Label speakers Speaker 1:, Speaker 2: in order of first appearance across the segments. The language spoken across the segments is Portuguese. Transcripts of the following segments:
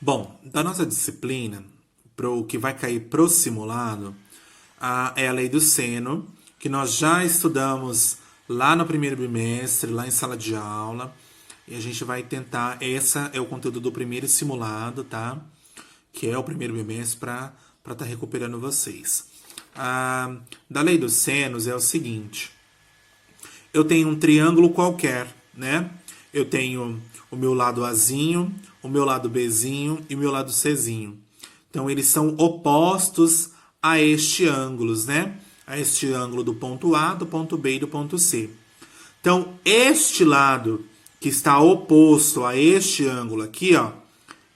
Speaker 1: Bom, da nossa disciplina, o que vai cair pro simulado, é a lei do seno, que nós já estudamos lá no primeiro bimestre, lá em sala de aula. E a gente vai tentar, essa é o conteúdo do primeiro simulado, tá? Que é o primeiro bimestre para estar recuperando vocês. Da lei dos senos é o seguinte: eu tenho um triângulo qualquer, né? Eu tenho o meu lado Azinho, o meu lado Bzinho e o meu lado Czinho. Então, eles são opostos a este ângulo, né? A este ângulo do ponto A, do ponto B e do ponto C. Então, este lado que está oposto a este ângulo aqui, ó,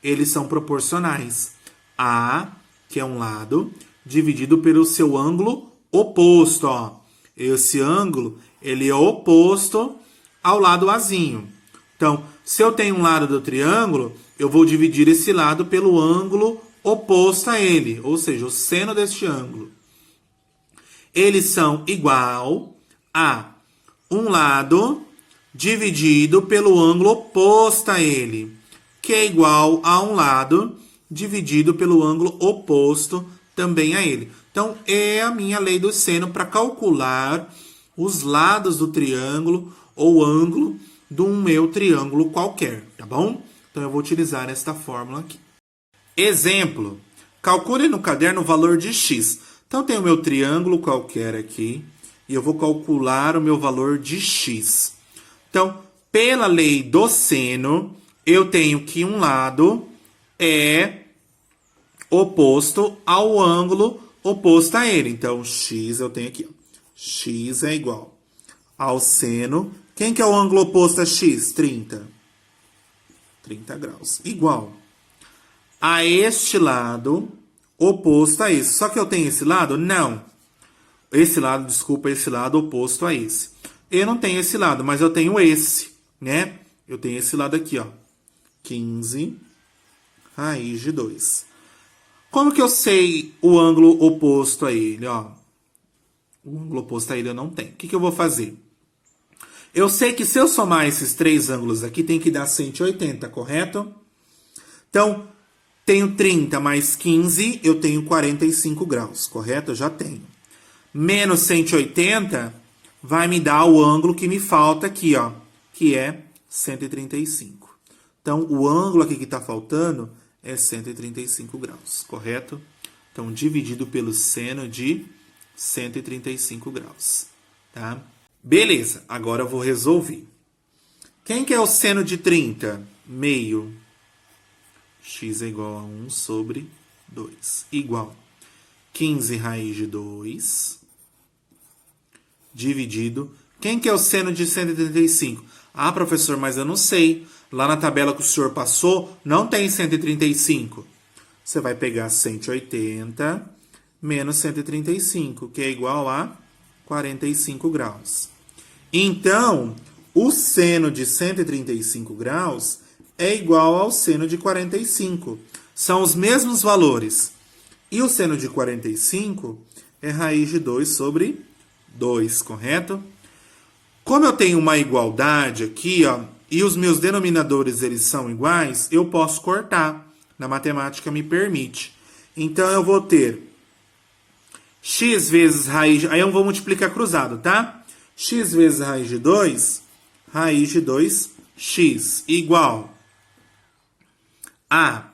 Speaker 1: eles são proporcionais. A, que é um lado, dividido pelo seu ângulo oposto, ó. Esse ângulo, ele é oposto ao lado Azinho. Então, se eu tenho um lado do triângulo, eu vou dividir esse lado pelo ângulo oposto a ele, ou seja, o seno deste ângulo. Eles são igual a um lado dividido pelo ângulo oposto a ele, que é igual a um lado dividido pelo ângulo oposto também a ele. Então, é a minha lei do seno para calcular os lados do triângulo ou ângulo de um meu triângulo qualquer, tá bom? Então, eu vou utilizar esta fórmula aqui. Exemplo, calcule no caderno o valor de x. Então, tem o meu triângulo qualquer aqui e eu vou calcular o meu valor de x. Então, pela lei do seno, eu tenho que um lado é oposto ao ângulo oposto a ele. Então, x eu tenho aqui, ó. X é igual ao seno. Quem que é o ângulo oposto a x? 30. 30 graus. Igual a este lado oposto a esse. Só que eu tenho esse lado? Não. Esse lado, desculpa, esse lado oposto a esse. Eu não tenho esse lado, mas eu tenho esse, né? Eu tenho esse lado aqui, ó. 15 raiz de 2. Como que eu sei o ângulo oposto a ele, ó? O ângulo oposto a ele eu não tenho. O que eu vou fazer? Eu sei que se eu somar esses três ângulos aqui, tem que dar 180, correto? Então, tenho 30 mais 15, eu tenho 45 graus, correto? Eu já tenho. Menos 180 vai me dar o ângulo que me falta aqui, ó, que é 135. Então, o ângulo aqui que está faltando é 135 graus, correto? Então, dividido pelo seno de 135 graus, tá? Beleza, agora eu vou resolver. Quem que é o seno de 30? Meio. X é igual a 1 sobre 2. Igual 15 raiz de 2. Dividido. Quem que é o seno de 135? Ah, professor, mas eu não sei. Lá na tabela que o senhor passou, não tem 135. Você vai pegar 180 menos 135, que é igual a 45 graus. Então, o seno de 135 graus é igual ao seno de 45. São os mesmos valores. E o seno de 45 é raiz de 2 sobre 2, correto? Como eu tenho uma igualdade aqui, ó, e os meus denominadores eles são iguais, eu posso cortar. Na matemática me permite. Então, eu vou ter x vezes raiz... Aí eu vou multiplicar cruzado, tá? X vezes raiz de 2 2x, igual a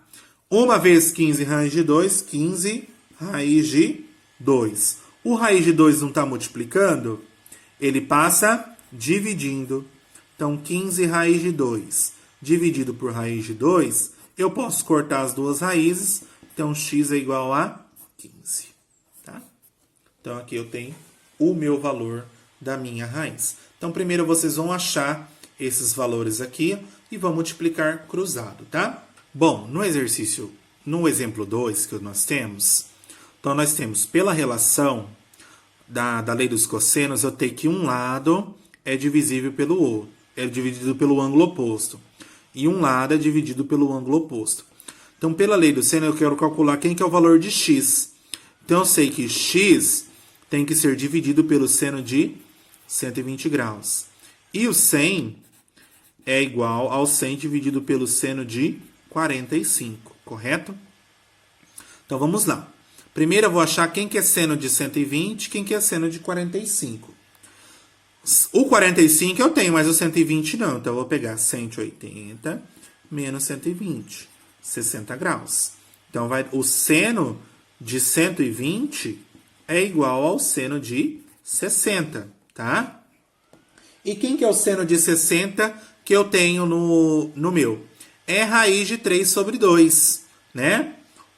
Speaker 1: 1 vezes 15 raiz de 2, 15 raiz de 2. O raiz de 2 não está multiplicando? Ele passa dividindo. Então, 15 raiz de 2 dividido por raiz de 2, eu posso cortar as duas raízes. Então, x é igual a 15. Tá? Então, aqui eu tenho o meu valor da minha raiz. Então, primeiro vocês vão achar esses valores aqui e vão multiplicar cruzado, tá? Bom, no exemplo 2 que nós temos, então nós temos pela relação da lei dos cossenos, eu tenho que um lado é divisível pelo outro, é dividido pelo ângulo oposto. E um lado é dividido pelo ângulo oposto. Então, pela lei do seno, eu quero calcular quem que é o valor de x. Então, eu sei que x tem que ser dividido pelo seno de 120 graus. E o 100 é igual ao 100 dividido pelo seno de 45, correto? Então, vamos lá. Primeiro eu vou achar quem que é seno de 120 e quem que é seno de 45. O 45 eu tenho, mas o 120 não. Então, eu vou pegar 180 menos 120, 60 graus. Então, o seno de 120 é igual ao seno de 60, tá? E quem que é o seno de 60 que eu tenho no meu? É raiz de 3 sobre 2, né?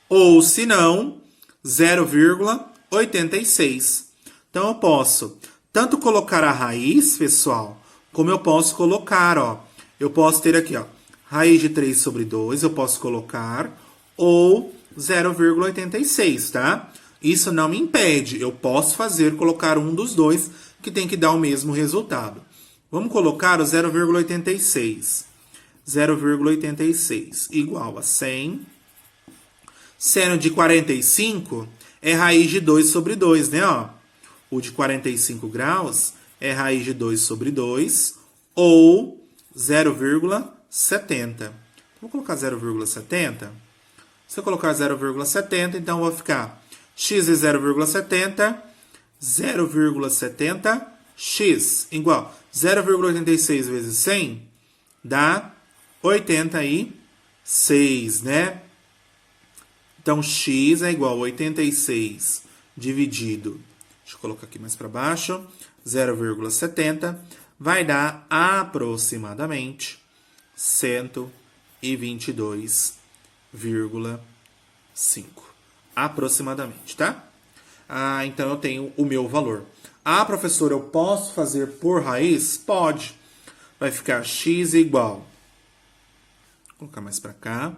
Speaker 1: Ou, se não, 0,86. Então, eu posso tanto colocar a raiz, pessoal, como eu posso colocar, ó. Eu posso ter aqui, ó, raiz de 3 sobre 2, eu posso colocar, ou 0,86, tá? Isso não me impede, eu posso colocar um dos dois, que tem que dar o mesmo resultado. Vamos colocar o 0,86. 0,86 igual a 100. Seno de 45 é raiz de 2 sobre 2, né? Ó, o de 45 graus é raiz de 2 sobre 2, ou 0,70. Vou colocar 0,70. Se eu colocar 0,70, então vai ficar x é 0,70, 0,70x igual 0,86 vezes 100 dá 86, né? Então, x é igual a 86 dividido, deixa eu colocar aqui mais para baixo, 0,70, vai dar aproximadamente 122,5. Aproximadamente, tá? Então, eu tenho o meu valor. Professor, eu posso fazer por raiz? Pode. Vai ficar x igual, vou colocar mais para cá,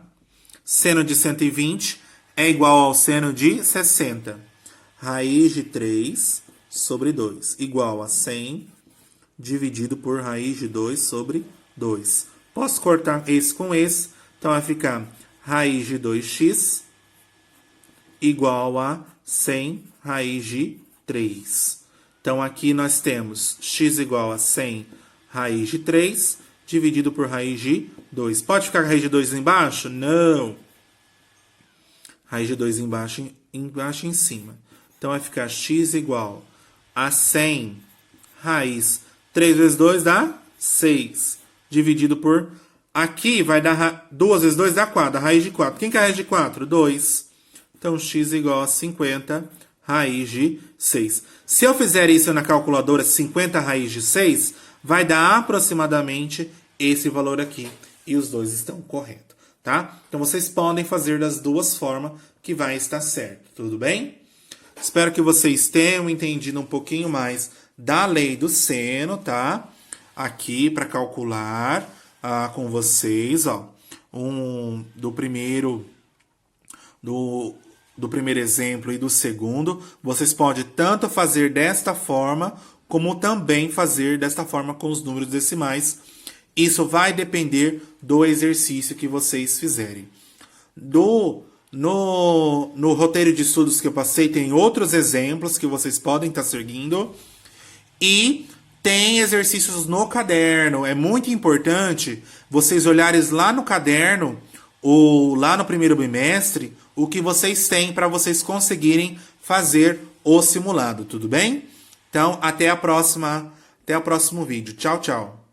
Speaker 1: seno de 120 é igual ao seno de 60. Raiz de 3 sobre 2 igual a 100 dividido por raiz de 2 sobre 2. Posso cortar esse com esse, então vai ficar raiz de 2x igual a 100 raiz de 3. Então, aqui nós temos x igual a 100 raiz de 3 dividido por raiz de 2. Pode ficar raiz de 2 embaixo? Não. Raiz de 2 embaixo e em cima. Então, vai ficar x igual a 100 raiz. 3 vezes 2 dá 6. Dividido por... Aqui vai dar 2 vezes 2 dá 4. A raiz de 4. Quem que é a raiz de 4? 2. Então, x igual a 50 raiz de 6. Se eu fizer isso na calculadora, 50 raiz de 6, vai dar aproximadamente esse valor aqui. E os dois estão corretos, tá? Então, vocês podem fazer das duas formas que vai estar certo, tudo bem? Espero que vocês tenham entendido um pouquinho mais da lei do seno, tá? Aqui para calcular com vocês, ó. Do primeiro exemplo e do segundo, vocês podem tanto fazer desta forma, como também fazer desta forma com os números decimais. Isso vai depender do exercício que vocês fizerem. No roteiro de estudos que eu passei, tem outros exemplos que vocês podem estar seguindo. E tem exercícios no caderno. É muito importante vocês olharem lá no caderno, ou lá no primeiro bimestre, o que vocês têm para vocês conseguirem fazer o simulado, tudo bem? Então, até o próximo vídeo. Tchau, tchau.